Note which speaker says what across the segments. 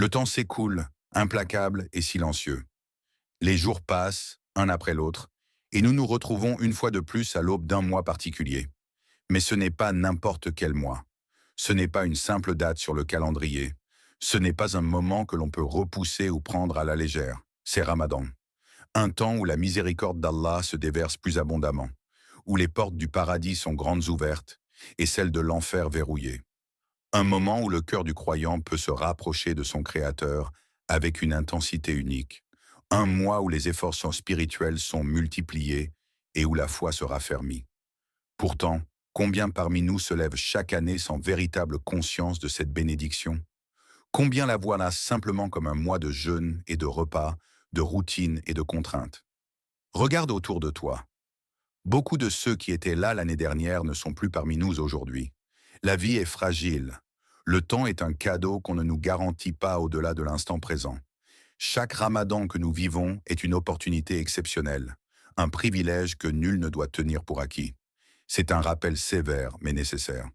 Speaker 1: Le temps s'écoule, implacable et silencieux. Les jours passent, un après l'autre, et nous nous retrouvons une fois de plus à l'aube d'un mois particulier. Mais ce n'est pas n'importe quel mois. Ce n'est pas une simple date sur le calendrier. Ce n'est pas un moment que l'on peut repousser ou prendre à la légère. C'est Ramadan. Un temps où la miséricorde d'Allah se déverse plus abondamment, où les portes du paradis sont grandes ouvertes et celles de l'enfer verrouillées. Un moment où le cœur du croyant peut se rapprocher de son Créateur avec une intensité unique. Un mois où les efforts spirituels sont multipliés et où la foi se raffermit. Pourtant, combien parmi nous se lèvent chaque année sans véritable conscience de cette bénédiction? Combien la voient là simplement comme un mois de jeûne et de repas, de routine et de contraintes? Regarde autour de toi. Beaucoup de ceux qui étaient là l'année dernière ne sont plus parmi nous aujourd'hui. La vie est fragile. Le temps est un cadeau qu'on ne nous garantit pas au-delà de l'instant présent. Chaque ramadan que nous vivons est une opportunité exceptionnelle, un privilège que nul ne doit tenir pour acquis. C'est un rappel sévère mais nécessaire.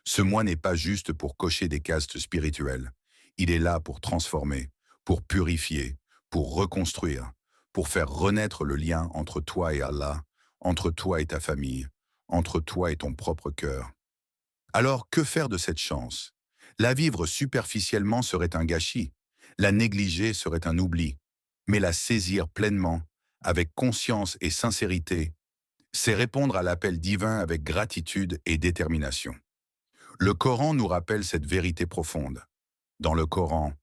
Speaker 1: Ce mois n'est pas juste pour cocher des cases spirituelles. Il est là pour transformer, pour purifier, pour reconstruire, pour faire renaître le lien entre toi et Allah, entre toi et ta famille, entre toi et ton propre cœur. Alors, que faire de cette chance? La vivre superficiellement serait un gâchis, la négliger serait un oubli, mais la saisir pleinement, avec conscience et sincérité, c'est répondre à l'appel divin avec gratitude et détermination. Le Coran nous rappelle cette vérité profonde. Dans le Coran,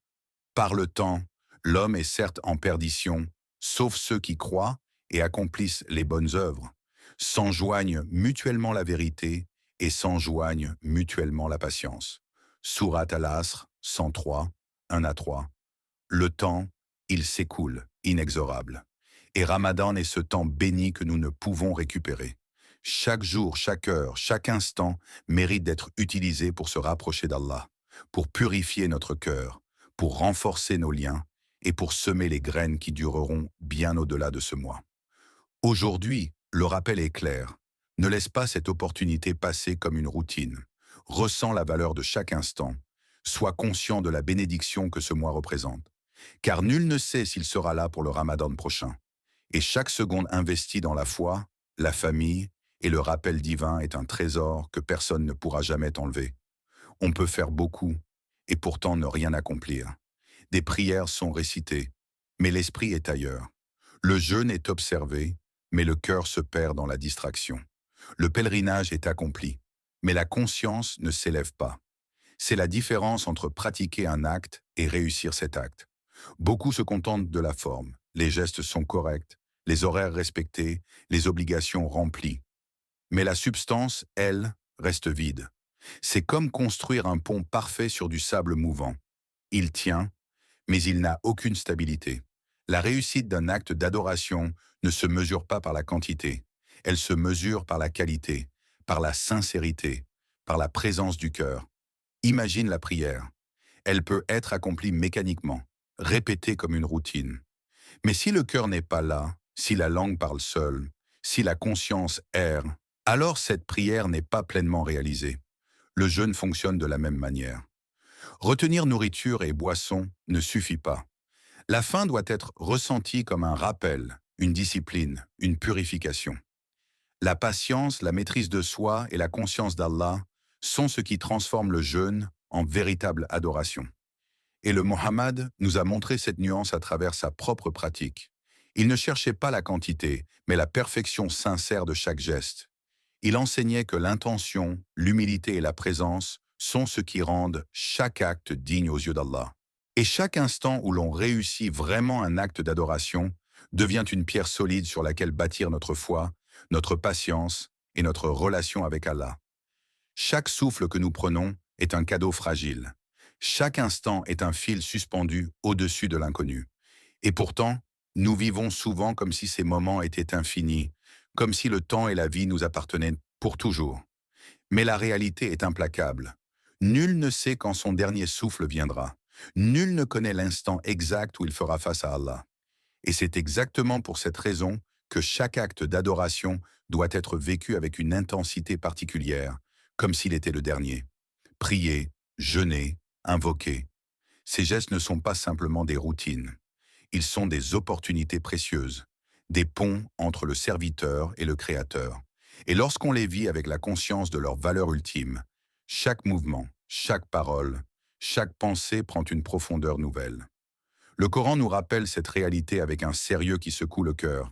Speaker 1: par le temps, l'homme est certes en perdition, sauf ceux qui croient et accomplissent les bonnes œuvres, s'enjoignent mutuellement la vérité et s'enjoignent mutuellement la patience. Sourate Al-Asr 103, 1 à 3. Le temps, il s'écoule, inexorable. Et Ramadan est ce temps béni que nous ne pouvons récupérer. Chaque jour, chaque heure, chaque instant mérite d'être utilisé pour se rapprocher d'Allah, pour purifier notre cœur, pour renforcer nos liens et pour semer les graines qui dureront bien au-delà de ce mois. Aujourd'hui, le rappel est clair. Ne laisse pas cette opportunité passer comme une routine. Ressens la valeur de chaque instant. Sois conscient de la bénédiction que ce mois représente. Car nul ne sait s'il sera là pour le Ramadan prochain. Et chaque seconde investie dans la foi, la famille et le rappel divin est un trésor que personne ne pourra jamais t'enlever. On peut faire beaucoup et pourtant ne rien accomplir. Des prières sont récitées, mais l'esprit est ailleurs. Le jeûne est observé, mais le cœur se perd dans la distraction. Le pèlerinage est accompli, mais la conscience ne s'élève pas. C'est la différence entre pratiquer un acte et réussir cet acte. Beaucoup se contentent de la forme. Les gestes sont corrects, les horaires respectés, les obligations remplies. Mais la substance, elle, reste vide. C'est comme construire un pont parfait sur du sable mouvant. Il tient, mais il n'a aucune stabilité. La réussite d'un acte d'adoration ne se mesure pas par la quantité. Elle se mesure par la qualité, par la sincérité, par la présence du cœur. Imagine la prière. Elle peut être accomplie mécaniquement, répétée comme une routine. Mais si le cœur n'est pas là, si la langue parle seule, si la conscience erre, alors cette prière n'est pas pleinement réalisée. Le jeûne fonctionne de la même manière. Retenir nourriture et boisson ne suffit pas. La faim doit être ressentie comme un rappel, une discipline, une purification. La patience, la maîtrise de soi et la conscience d'Allah sont ce qui transforment le jeûne en véritable adoration. Et le Mohammed nous a montré cette nuance à travers sa propre pratique. Il ne cherchait pas la quantité, mais la perfection sincère de chaque geste. Il enseignait que l'intention, l'humilité et la présence sont ce qui rendent chaque acte digne aux yeux d'Allah. Et chaque instant où l'on réussit vraiment un acte d'adoration devient une pierre solide sur laquelle bâtir notre foi, notre patience et notre relation avec Allah. Chaque souffle que nous prenons est un cadeau fragile. Chaque instant est un fil suspendu au-dessus de l'inconnu. Et pourtant, nous vivons souvent comme si ces moments étaient infinis, comme si le temps et la vie nous appartenaient pour toujours. Mais la réalité est implacable. Nul ne sait quand son dernier souffle viendra. Nul ne connaît l'instant exact où il fera face à Allah. Et c'est exactement pour cette raison que chaque acte d'adoration doit être vécu avec une intensité particulière, comme s'il était le dernier. Prier, jeûner, invoquer. Ces gestes ne sont pas simplement des routines. Ils sont des opportunités précieuses, des ponts entre le serviteur et le créateur. Et lorsqu'on les vit avec la conscience de leur valeur ultime, chaque mouvement, chaque parole, chaque pensée prend une profondeur nouvelle. Le Coran nous rappelle cette réalité avec un sérieux qui secoue le cœur.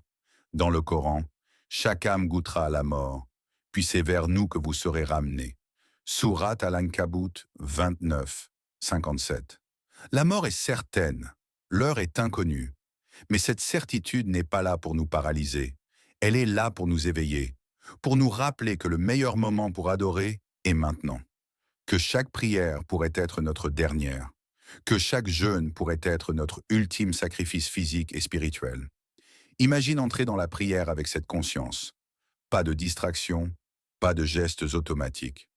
Speaker 1: Dans le Coran, chaque âme goûtera à la mort, puis c'est vers nous que vous serez ramenés. Sourate Al-Ankabut 29, 57. La mort est certaine, l'heure est inconnue, mais cette certitude n'est pas là pour nous paralyser. Elle est là pour nous éveiller, pour nous rappeler que le meilleur moment pour adorer est maintenant, que chaque prière pourrait être notre dernière, que chaque jeûne pourrait être notre ultime sacrifice physique et spirituel. Imagine entrer dans la prière avec cette conscience. Pas de distraction, pas de gestes automatiques.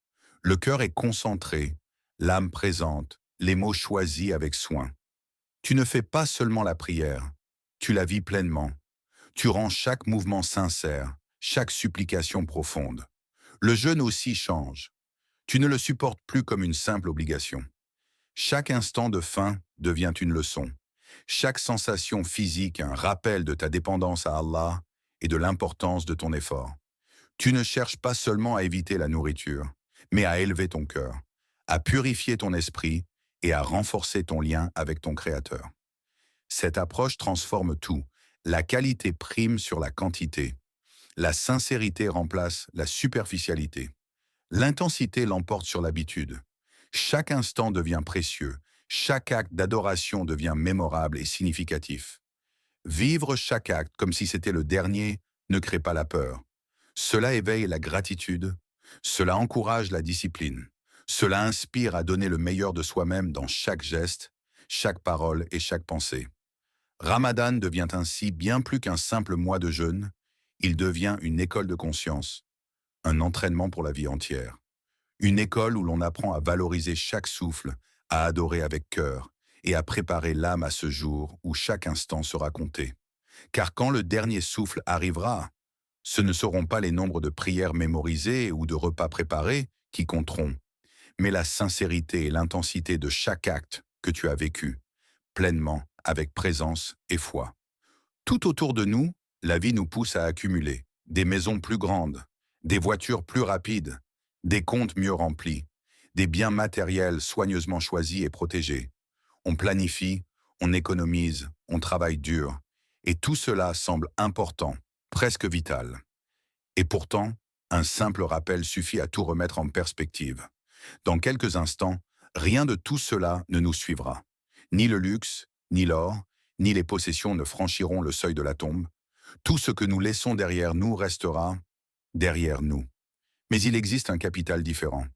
Speaker 1: Le cœur est concentré, l'âme présente, les mots choisis avec soin. Tu ne fais pas seulement la prière, tu la vis pleinement. Tu rends chaque mouvement sincère, chaque supplication profonde. Le jeûne aussi change. Tu ne le supportes plus comme une simple obligation. Chaque instant de faim devient une leçon. Chaque sensation physique un rappel de ta dépendance à Allah et de l'importance de ton effort. Tu ne cherches pas seulement à éviter la nourriture, mais à élever ton cœur, à purifier ton esprit et à renforcer ton lien avec ton Créateur. Cette approche transforme tout. La qualité prime sur la quantité. La sincérité remplace la superficialité. L'intensité l'emporte sur l'habitude. Chaque instant devient précieux. Chaque acte d'adoration devient mémorable et significatif. Vivre chaque acte comme si c'était le dernier ne crée pas la peur. Cela éveille la gratitude. Cela encourage la discipline. Cela inspire à donner le meilleur de soi-même dans chaque geste, chaque parole et chaque pensée. Ramadan devient ainsi bien plus qu'un simple mois de jeûne, il devient une école de conscience, un entraînement pour la vie entière. Une école où l'on apprend à valoriser chaque souffle, à adorer avec cœur et à préparer l'âme à ce jour où chaque instant sera compté. Car quand le dernier souffle arrivera, ce ne seront pas les nombres de prières mémorisées ou de repas préparés qui compteront, mais la sincérité et l'intensité de chaque acte que tu as vécu, pleinement, avec présence et foi. Tout autour de nous, la vie nous pousse à accumuler des maisons plus grandes, des voitures plus rapides, des comptes mieux remplis, des biens matériels soigneusement choisis et protégés. On planifie, on économise, on travaille dur, et tout cela semble important, presque vital. Et pourtant, un simple rappel suffit à tout remettre en perspective. Dans quelques instants, rien de tout cela ne nous suivra. Ni le luxe, ni l'or, ni les possessions ne franchiront le seuil de la tombe. Tout ce que nous laissons derrière nous restera derrière nous. Mais il existe un capital différent,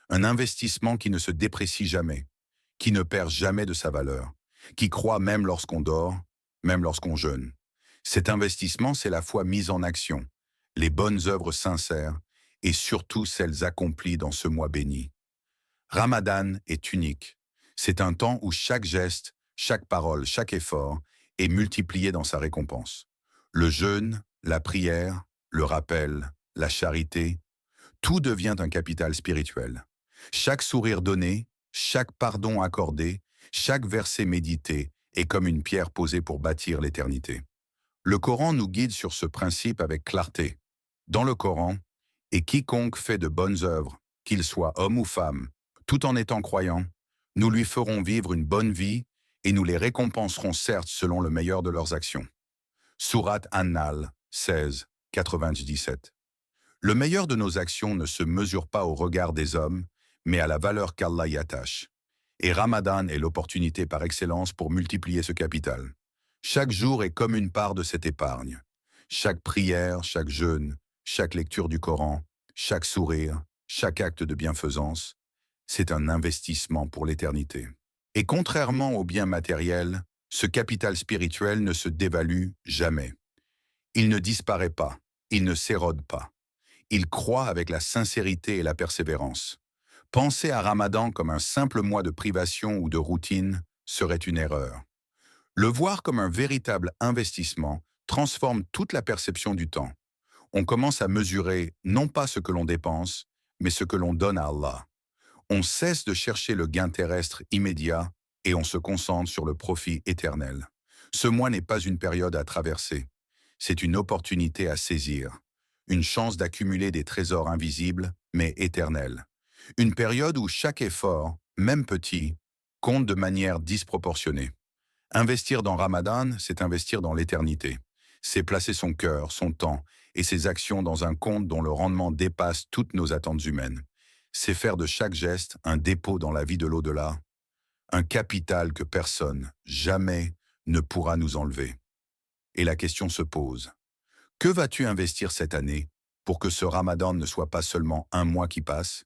Speaker 1: un investissement qui ne se déprécie jamais, qui ne perd jamais de sa valeur, qui croît même lorsqu'on dort, même lorsqu'on jeûne. Cet investissement, c'est la foi mise en action, les bonnes œuvres sincères et surtout celles accomplies dans ce mois béni. Ramadan est unique. C'est un temps où chaque geste, chaque parole, chaque effort est multiplié dans sa récompense. Le jeûne, la prière, le rappel, la charité, tout devient un capital spirituel. Chaque sourire donné, chaque pardon accordé, chaque verset médité est comme une pierre posée pour bâtir l'éternité. Le Coran nous guide sur ce principe avec clarté. Dans le Coran, « Et quiconque fait de bonnes œuvres, qu'il soit homme ou femme, tout en étant croyant, nous lui ferons vivre une bonne vie et nous les récompenserons certes selon le meilleur de leurs actions. » Sourate An-Nahl 16, 97. Le meilleur de nos actions ne se mesure pas au regard des hommes, mais à la valeur qu'Allah y attache. Et Ramadan est l'opportunité par excellence pour multiplier ce capital. Chaque jour est comme une part de cette épargne. Chaque prière, chaque jeûne, chaque lecture du Coran, chaque sourire, chaque acte de bienfaisance, c'est un investissement pour l'éternité. Et contrairement aux biens matériels, ce capital spirituel ne se dévalue jamais. Il ne disparaît pas, il ne s'érode pas. Il croît avec la sincérité et la persévérance. Penser à Ramadan comme un simple mois de privation ou de routine serait une erreur. Le voir comme un véritable investissement transforme toute la perception du temps. On commence à mesurer non pas ce que l'on dépense, mais ce que l'on donne à Allah. On cesse de chercher le gain terrestre immédiat et on se concentre sur le profit éternel. Ce mois n'est pas une période à traverser, c'est une opportunité à saisir, une chance d'accumuler des trésors invisibles, mais éternels. Une période où chaque effort, même petit, compte de manière disproportionnée. Investir dans Ramadan, c'est investir dans l'éternité. C'est placer son cœur, son temps et ses actions dans un compte dont le rendement dépasse toutes nos attentes humaines. C'est faire de chaque geste un dépôt dans la vie de l'au-delà, un capital que personne, jamais, ne pourra nous enlever. Et la question se pose, que vas-tu investir cette année pour que ce Ramadan ne soit pas seulement un mois qui passe,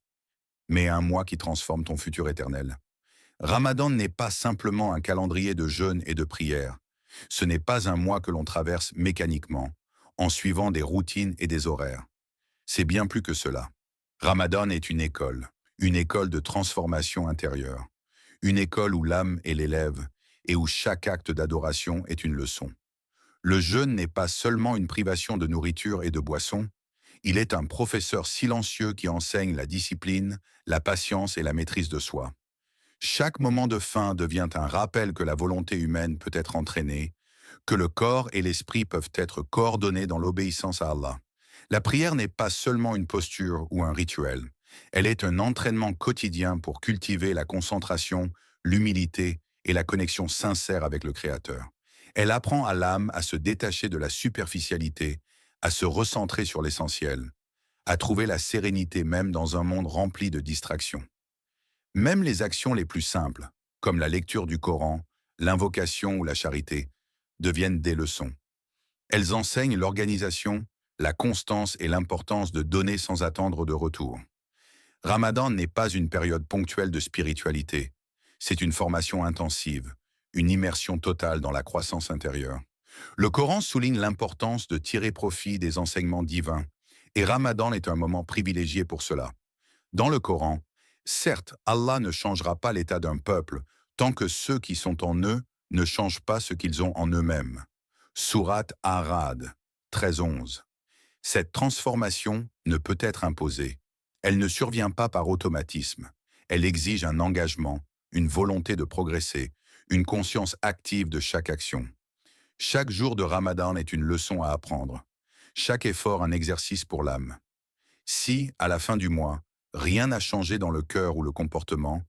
Speaker 1: mais un mois qui transforme ton futur éternel? Ramadan n'est pas simplement un calendrier de jeûne et de prières. Ce n'est pas un mois que l'on traverse mécaniquement, en suivant des routines et des horaires. C'est bien plus que cela. Ramadan est une école de transformation intérieure, une école où l'âme est l'élève et où chaque acte d'adoration est une leçon. Le jeûne n'est pas seulement une privation de nourriture et de boisson, il est un professeur silencieux qui enseigne la discipline, la patience et la maîtrise de soi. Chaque moment de faim devient un rappel que la volonté humaine peut être entraînée, que le corps et l'esprit peuvent être coordonnés dans l'obéissance à Allah. La prière n'est pas seulement une posture ou un rituel, elle est un entraînement quotidien pour cultiver la concentration, l'humilité et la connexion sincère avec le Créateur. Elle apprend à l'âme à se détacher de la superficialité, à se recentrer sur l'essentiel, à trouver la sérénité même dans un monde rempli de distractions. Même les actions les plus simples, comme la lecture du Coran, l'invocation ou la charité, deviennent des leçons. Elles enseignent l'organisation, la constance et l'importance de donner sans attendre de retour. Ramadan n'est pas une période ponctuelle de spiritualité, c'est une formation intensive, une immersion totale dans la croissance intérieure. Le Coran souligne l'importance de tirer profit des enseignements divins, et Ramadan est un moment privilégié pour cela. Dans le Coran, certes, Allah ne changera pas l'état d'un peuple tant que ceux qui sont en eux ne changent pas ce qu'ils ont en eux-mêmes. Sourate Ar-Ra'd 13-11. Cette transformation ne peut être imposée. Elle ne survient pas par automatisme. Elle exige un engagement, une volonté de progresser, une conscience active de chaque action. Chaque jour de Ramadan est une leçon à apprendre. Chaque effort un exercice pour l'âme. Si, à la fin du mois, rien n'a changé dans le cœur ou le comportement,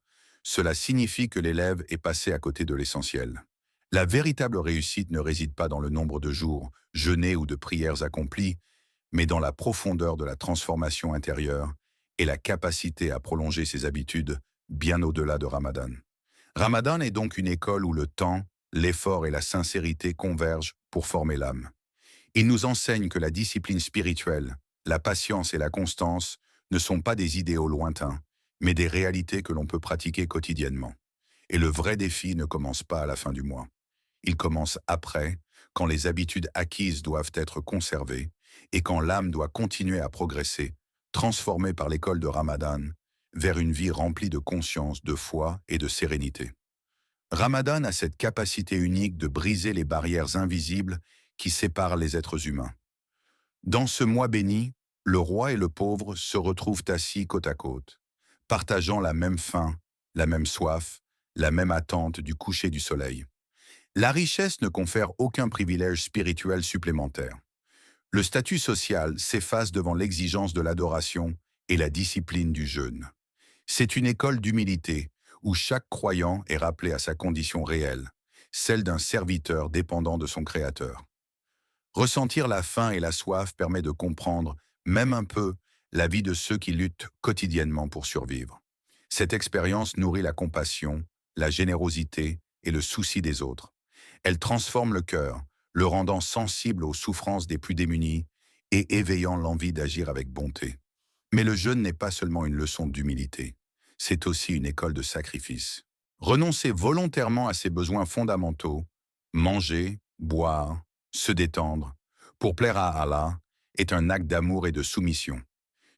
Speaker 1: cela signifie que l'élève est passé à côté de l'essentiel. La véritable réussite ne réside pas dans le nombre de jours, jeûnés ou de prières accomplies, mais dans la profondeur de la transformation intérieure et la capacité à prolonger ses habitudes bien au-delà de Ramadan. Ramadan est donc une école où le temps, l'effort et la sincérité convergent pour former l'âme. Il nous enseigne que la discipline spirituelle, la patience et la constance ne sont pas des idéaux lointains, mais des réalités que l'on peut pratiquer quotidiennement. Et le vrai défi ne commence pas à la fin du mois. Il commence après, quand les habitudes acquises doivent être conservées et quand l'âme doit continuer à progresser, transformée par l'école de Ramadan, vers une vie remplie de conscience, de foi et de sérénité. Ramadan a cette capacité unique de briser les barrières invisibles qui séparent les êtres humains. Dans ce mois béni, le roi et le pauvre se retrouvent assis côte à côte, partageant la même faim, la même soif, la même attente du coucher du soleil. La richesse ne confère aucun privilège spirituel supplémentaire. Le statut social s'efface devant l'exigence de l'adoration et la discipline du jeûne. C'est une école d'humilité où chaque croyant est rappelé à sa condition réelle, celle d'un serviteur dépendant de son Créateur. Ressentir la faim et la soif permet de comprendre, même un peu, la vie de ceux qui luttent quotidiennement pour survivre. Cette expérience nourrit la compassion, la générosité et le souci des autres. Elle transforme le cœur, le rendant sensible aux souffrances des plus démunis et éveillant l'envie d'agir avec bonté. Mais le jeûne n'est pas seulement une leçon d'humilité, c'est aussi une école de sacrifice. Renoncer volontairement à ses besoins fondamentaux, manger, boire, se détendre, pour plaire à Allah, est un acte d'amour et de soumission.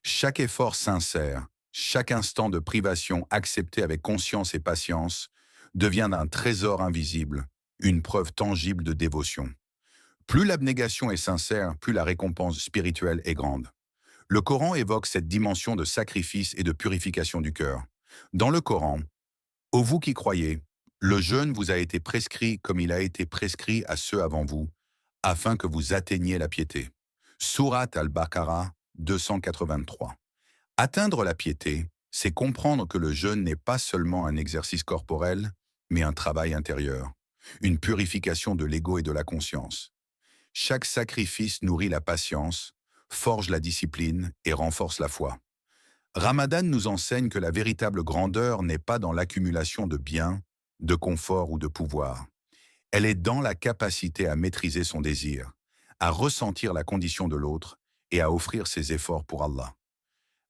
Speaker 1: Chaque effort sincère, chaque instant de privation accepté avec conscience et patience devient un trésor invisible, une preuve tangible de dévotion. Plus l'abnégation est sincère, plus la récompense spirituelle est grande. Le Coran évoque cette dimension de sacrifice et de purification du cœur. Dans le Coran, « Ô vous qui croyez, Le jeûne vous a été prescrit comme il a été prescrit à ceux avant vous, afin que vous atteigniez la piété. Sourate al-Baqarah 283. Atteindre la piété, c'est comprendre que le jeûne n'est pas seulement un exercice corporel, mais un travail intérieur, une purification de l'ego et de la conscience. Chaque sacrifice nourrit la patience, forge la discipline et renforce la foi. Ramadan nous enseigne que la véritable grandeur n'est pas dans l'accumulation de biens, de confort ou de pouvoir. Elle est dans la capacité à maîtriser son désir, à ressentir la condition de l'autre et à offrir ses efforts pour Allah.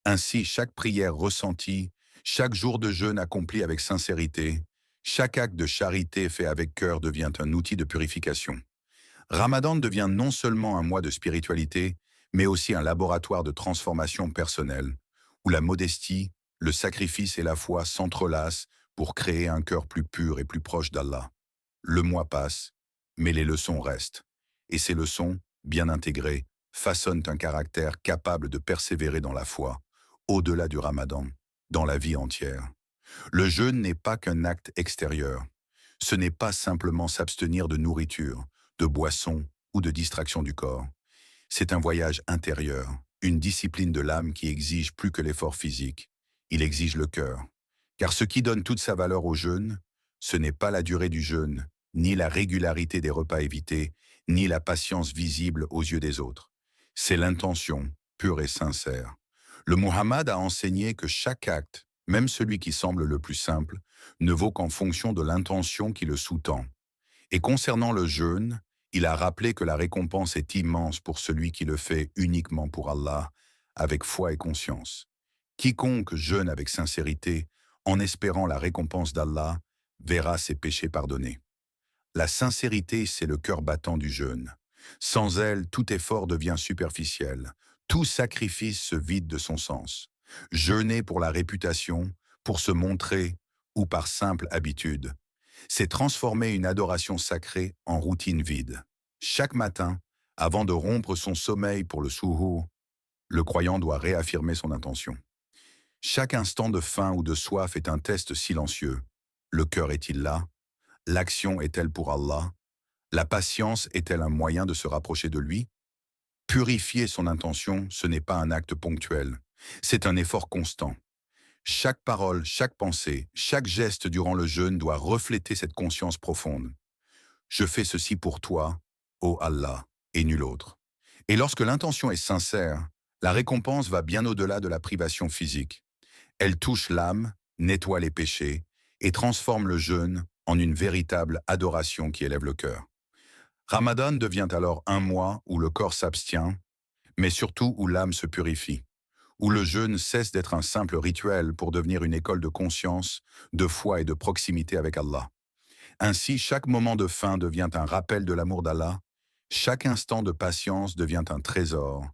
Speaker 1: Ainsi, chaque prière ressentie, chaque jour de jeûne accompli avec sincérité, chaque acte de charité fait avec cœur devient un outil de purification. Ramadan devient non seulement un mois de spiritualité, mais aussi un laboratoire de transformation personnelle, où la modestie, le sacrifice et la foi s'entrelacent pour créer un cœur plus pur et plus proche d'Allah. Le mois passe, mais les leçons restent. Et ces leçons, bien intégrées, façonnent un caractère capable de persévérer dans la foi, au-delà du Ramadan, dans la vie entière. Le jeûne n'est pas qu'un acte extérieur. Ce n'est pas simplement s'abstenir de nourriture, de boissons ou de distraction du corps. C'est un voyage intérieur, une discipline de l'âme qui exige plus que l'effort physique. Il exige le cœur. Car ce qui donne toute sa valeur au jeûne, ce n'est pas la durée du jeûne, ni la régularité des repas évités, ni la patience visible aux yeux des autres. C'est l'intention, pure et sincère. Le Muhammad a enseigné que chaque acte, même celui qui semble le plus simple, ne vaut qu'en fonction de l'intention qui le sous-tend. Et concernant le jeûne, il a rappelé que la récompense est immense pour celui qui le fait uniquement pour Allah, avec foi et conscience. Quiconque jeûne avec sincérité, en espérant la récompense d'Allah, verra ses péchés pardonnés. La sincérité, c'est le cœur battant du jeûne. Sans elle, tout effort devient superficiel. Tout sacrifice se vide de son sens. Jeûner pour la réputation, pour se montrer ou par simple habitude, c'est transformer une adoration sacrée en routine vide. Chaque matin, avant de rompre son sommeil pour le suhour, le croyant doit réaffirmer son intention. Chaque instant de faim ou de soif est un test silencieux. Le cœur est-il là? L'action est-elle pour Allah? La patience est-elle un moyen de se rapprocher de lui? Purifier son intention, ce n'est pas un acte ponctuel. C'est un effort constant. Chaque parole, chaque pensée, chaque geste durant le jeûne doit refléter cette conscience profonde. Je fais ceci pour toi, ô Allah, et nul autre. Et lorsque l'intention est sincère, la récompense va bien au-delà de la privation physique. Elle touche l'âme, nettoie les péchés et transforme le jeûne en une véritable adoration qui élève le cœur. Ramadan devient alors un mois où le corps s'abstient, mais surtout où l'âme se purifie, où le jeûne cesse d'être un simple rituel pour devenir une école de conscience, de foi et de proximité avec Allah. Ainsi, chaque moment de faim devient un rappel de l'amour d'Allah, chaque instant de patience devient un trésor,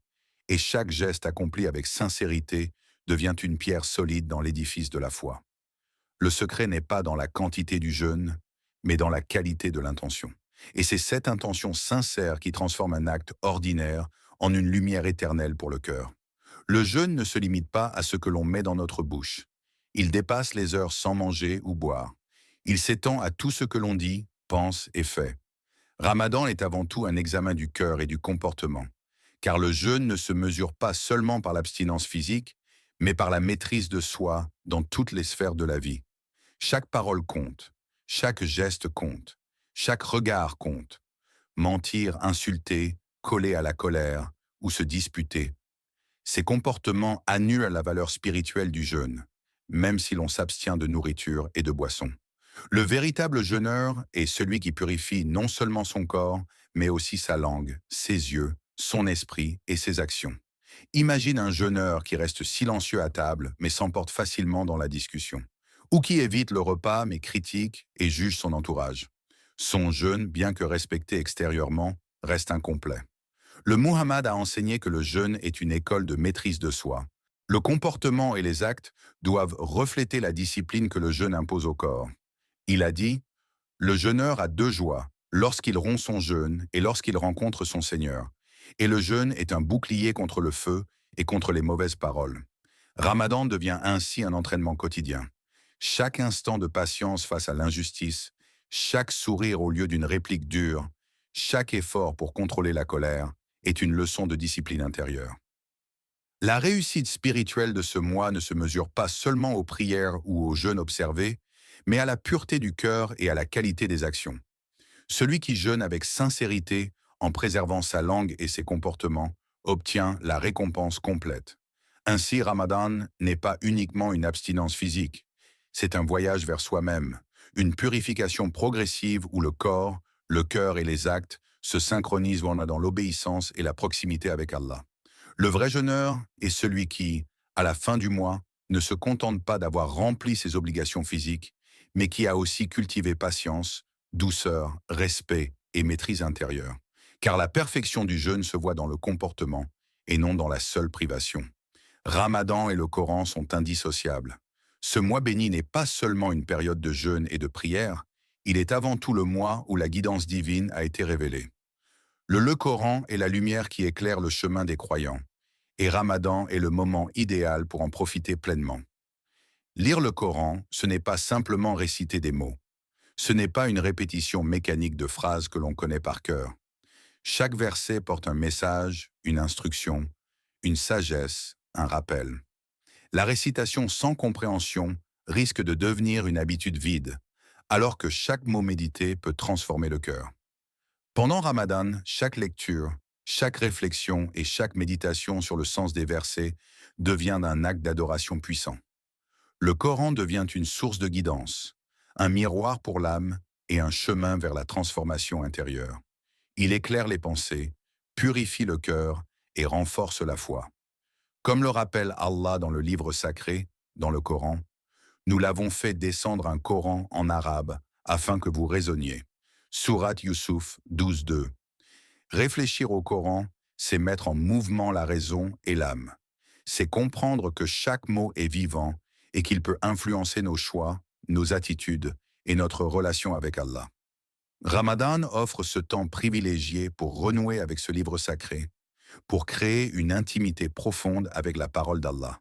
Speaker 1: et chaque geste accompli avec sincérité devient une pierre solide dans l'édifice de la foi. Le secret n'est pas dans la quantité du jeûne, mais dans la qualité de l'intention. Et c'est cette intention sincère qui transforme un acte ordinaire en une lumière éternelle pour le cœur. Le jeûne ne se limite pas à ce que l'on met dans notre bouche. Il dépasse les heures sans manger ou boire. Il s'étend à tout ce que l'on dit, pense et fait. Ramadan est avant tout un examen du cœur et du comportement, car le jeûne ne se mesure pas seulement par l'abstinence physique, mais par la maîtrise de soi dans toutes les sphères de la vie. Chaque parole compte, chaque geste compte, chaque regard compte. Mentir, insulter, coller à la colère ou se disputer. Ces comportements annulent la valeur spirituelle du jeûne, même si l'on s'abstient de nourriture et de boissons. Le véritable jeûneur est celui qui purifie non seulement son corps, mais aussi sa langue, ses yeux, son esprit et ses actions. Imagine un jeûneur qui reste silencieux à table, mais s'emporte facilement dans la discussion. Ou qui évite le repas, mais critique et juge son entourage. Son jeûne, bien que respecté extérieurement, reste incomplet. Le Muhammad a enseigné que le jeûne est une école de maîtrise de soi. Le comportement et les actes doivent refléter la discipline que le jeûne impose au corps. Il a dit, « Le jeûneur a deux joies, lorsqu'il rompt son jeûne et lorsqu'il rencontre son Seigneur. Et le jeûne est un bouclier contre le feu et contre les mauvaises paroles. » Ramadan devient ainsi un entraînement quotidien. Chaque instant de patience face à l'injustice, chaque sourire au lieu d'une réplique dure, chaque effort pour contrôler la colère est une leçon de discipline intérieure. La réussite spirituelle de ce mois ne se mesure pas seulement aux prières ou aux jeûnes observés, mais à la pureté du cœur et à la qualité des actions. Celui qui jeûne avec sincérité, en préservant sa langue et ses comportements, obtient la récompense complète. Ainsi, Ramadan n'est pas uniquement une abstinence physique, c'est un voyage vers soi-même, une purification progressive où le corps, le cœur et les actes se synchronisent dans l'obéissance et la proximité avec Allah. Le vrai jeûneur est celui qui, à la fin du mois, ne se contente pas d'avoir rempli ses obligations physiques, mais qui a aussi cultivé patience, douceur, respect et maîtrise intérieure. Car la perfection du jeûne se voit dans le comportement et non dans la seule privation. Ramadan et le Coran sont indissociables. Ce mois béni n'est pas seulement une période de jeûne et de prière, il est avant tout le mois où la guidance divine a été révélée. Le Coran est la lumière qui éclaire le chemin des croyants, et Ramadan est le moment idéal pour en profiter pleinement. Lire le Coran, ce n'est pas simplement réciter des mots. Ce n'est pas une répétition mécanique de phrases que l'on connaît par cœur. Chaque verset porte un message, une instruction, une sagesse, un rappel. La récitation sans compréhension risque de devenir une habitude vide, alors que chaque mot médité peut transformer le cœur. Pendant Ramadan, chaque lecture, chaque réflexion et chaque méditation sur le sens des versets devient un acte d'adoration puissant. Le Coran devient une source de guidance, un miroir pour l'âme et un chemin vers la transformation intérieure. Il éclaire les pensées, purifie le cœur et renforce la foi. Comme le rappelle Allah dans le livre sacré, dans le Coran, nous l'avons fait descendre un Coran en arabe afin que vous raisonniez. Surat Yusuf 12.2. Réfléchir au Coran, c'est mettre en mouvement la raison et l'âme. C'est comprendre que chaque mot est vivant et qu'il peut influencer nos choix, nos attitudes et notre relation avec Allah. Ramadan offre ce temps privilégié pour renouer avec ce livre sacré, pour créer une intimité profonde avec la parole d'Allah.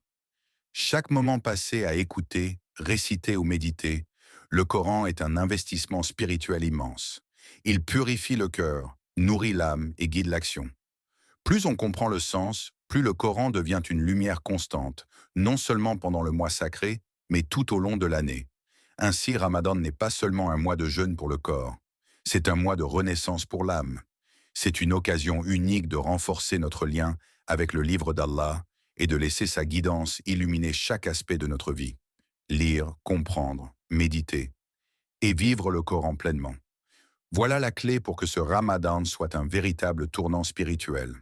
Speaker 1: Chaque moment passé à écouter, réciter ou méditer, le Coran est un investissement spirituel immense. Il purifie le cœur, nourrit l'âme et guide l'action. Plus on comprend le sens, plus le Coran devient une lumière constante, non seulement pendant le mois sacré, mais tout au long de l'année. Ainsi, Ramadan n'est pas seulement un mois de jeûne pour le corps, c'est un mois de renaissance pour l'âme. C'est une occasion unique de renforcer notre lien avec le livre d'Allah et de laisser sa guidance illuminer chaque aspect de notre vie. Lire, comprendre, méditer et vivre le Coran pleinement. Voilà la clé pour que ce Ramadan soit un véritable tournant spirituel.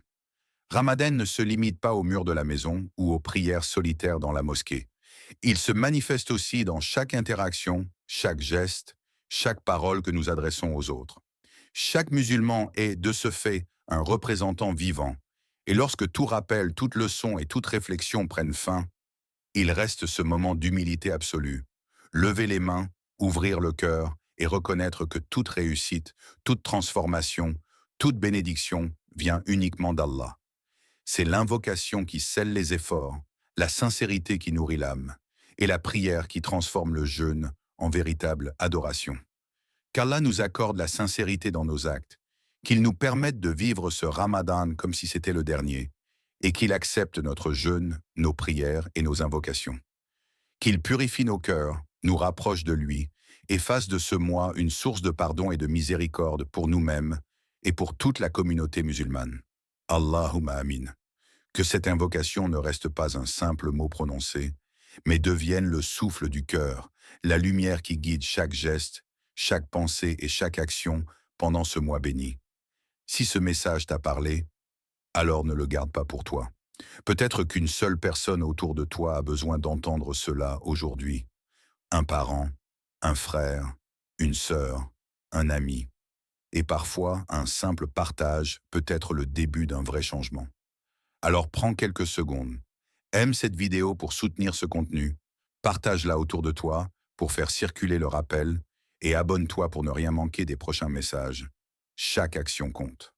Speaker 1: Ramadan ne se limite pas aux murs de la maison ou aux prières solitaires dans la mosquée. Il se manifeste aussi dans chaque interaction, chaque geste, chaque parole que nous adressons aux autres. Chaque musulman est, de ce fait, un représentant vivant. Et lorsque tout rappel, toute leçon et toute réflexion prennent fin, il reste ce moment d'humilité absolue. Lever les mains, ouvrir le cœur et reconnaître que toute réussite, toute transformation, toute bénédiction vient uniquement d'Allah. C'est l'invocation qui scelle les efforts, la sincérité qui nourrit l'âme, et la prière qui transforme le jeûne en véritable adoration. Qu'Allah nous accorde la sincérité dans nos actes, qu'il nous permette de vivre ce Ramadan comme si c'était le dernier, et qu'il accepte notre jeûne, nos prières et nos invocations. Qu'il purifie nos cœurs, nous rapproche de lui, et fasse de ce mois une source de pardon et de miséricorde pour nous-mêmes et pour toute la communauté musulmane. Allahumma amin. Que cette invocation ne reste pas un simple mot prononcé, mais devienne le souffle du cœur, la lumière qui guide chaque geste, chaque pensée et chaque action pendant ce mois béni. Si ce message t'a parlé, alors ne le garde pas pour toi. Peut-être qu'une seule personne autour de toi a besoin d'entendre cela aujourd'hui. Un parent, un frère, une sœur, un ami. Et parfois, un simple partage peut être le début d'un vrai changement. Alors prends quelques secondes. Aime cette vidéo pour soutenir ce contenu. Partage-la autour de toi pour faire circuler le rappel et abonne-toi pour ne rien manquer des prochains messages. Chaque action compte.